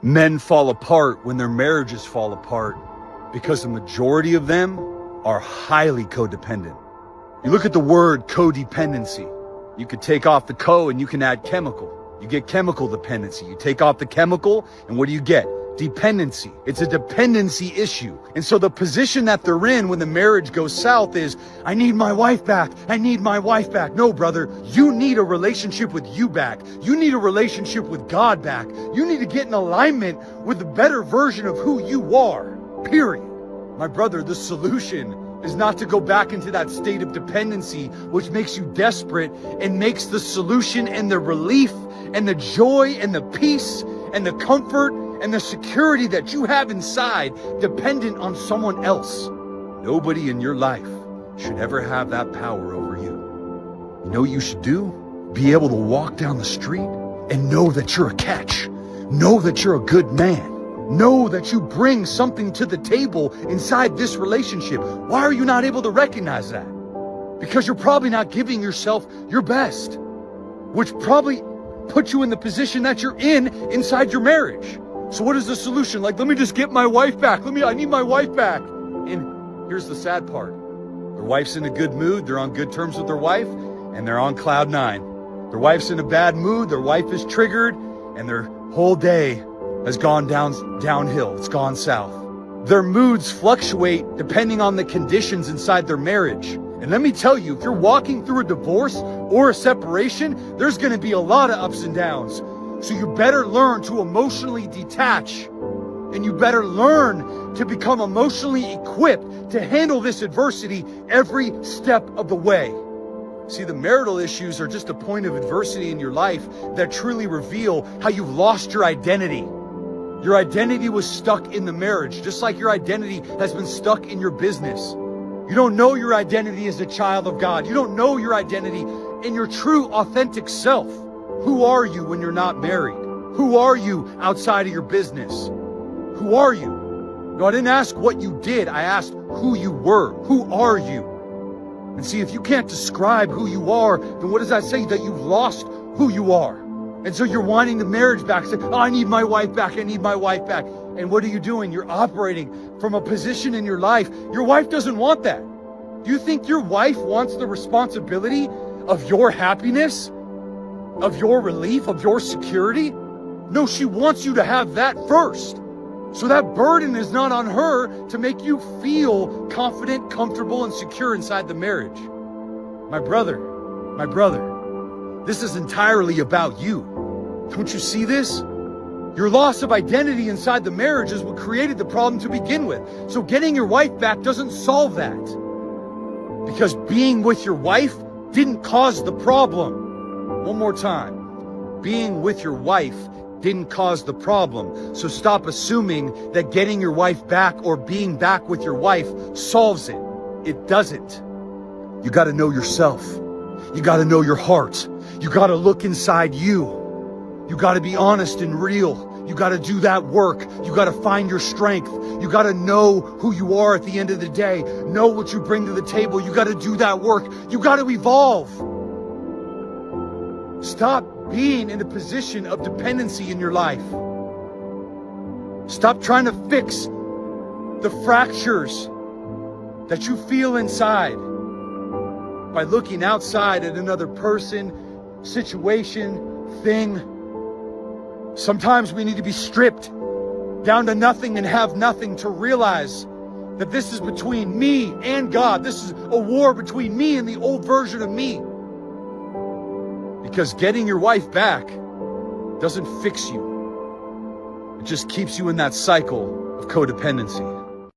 Men fall apart when their marriages fall apart because the majority of them are highly codependent. You look at the word codependency. You could take off the co and you can add chemical. You get chemical dependency. You take off the chemical and what do you get? Dependency. It's a dependency issue. And so the position that they're in when the marriage goes south is, I need my wife back. I need my wife back. No, brother, you need a relationship with you back. You need a relationship with God back. You need to get in alignment with the better version of who you are, period. My brother, the solution is not to go back into that state of dependency, which makes you desperate and makes the solution and the relief and the joy and the peace and the comfort and the security that you have inside dependent on someone else. Nobody in your life should ever have that power over you. You know what you should do? Be able to walk down the street and know that you're a catch. Know that you're a good man. Know that you bring something to the table inside this relationship. Why are you not able to recognize that? Because you're probably not giving yourself your best, which probably puts you in the position that you're in inside your marriage. So what is the solution? Like, let me just get my wife back. I need my wife back. And here's the sad part. Their wife's in a good mood. They're on good terms with their wife and they're on cloud 9. Their wife's in a bad mood. Their wife is triggered and their whole day has gone downhill. It's gone south. Their moods fluctuate depending on the conditions inside their marriage. And let me tell you, if you're walking through a divorce or a separation, there's going to be a lot of ups and downs. So you better learn to emotionally detach, and you better learn to become emotionally equipped to handle this adversity every step of the way. See, the marital issues are just a point of adversity in your life that truly reveal how you've lost your identity. Your identity was stuck in the marriage, just like your identity has been stuck in your business. You don't know your identity as a child of God. You don't know your identity in your true, authentic self. Who are you when you're not married? Who are you outside of your business? Who are you? No, I didn't ask what you did. I asked who you were. Who are you? And see, if you can't describe who you are, then what does that say? That you've lost who you are. And so you're wanting the marriage back. Say, oh, I need my wife back. I need my wife back. And what are you doing? You're operating from a position in your life. Your wife doesn't want that. Do you think your wife wants the responsibility of your happiness, of your relief, of your security? No, she wants you to have that first. So that burden is not on her to make you feel confident, comfortable, and secure inside the marriage. My brother, this is entirely about you. Don't you see this? Your loss of identity inside the marriage is what created the problem to begin with. So getting your wife back doesn't solve that. Because being with your wife didn't cause the problem. One more time. Being with your wife didn't cause the problem. So stop assuming that getting your wife back or being back with your wife solves it. It doesn't. You got to know yourself. You got to know your heart. You got to look inside you. You got to be honest and real. You got to do that work. You got to find your strength. You got to know who you are at the end of the day. Know what you bring to the table. You got to do that work. You got to evolve. Stop being in a position of dependency in your life. Stop trying to fix the fractures that you feel inside by looking outside at another person, situation, thing. Sometimes we need to be stripped down to nothing and have nothing to realize that this is between me and God. This is a war between me and the old version of me. Because getting your wife back doesn't fix you. It just keeps you in that cycle of codependency.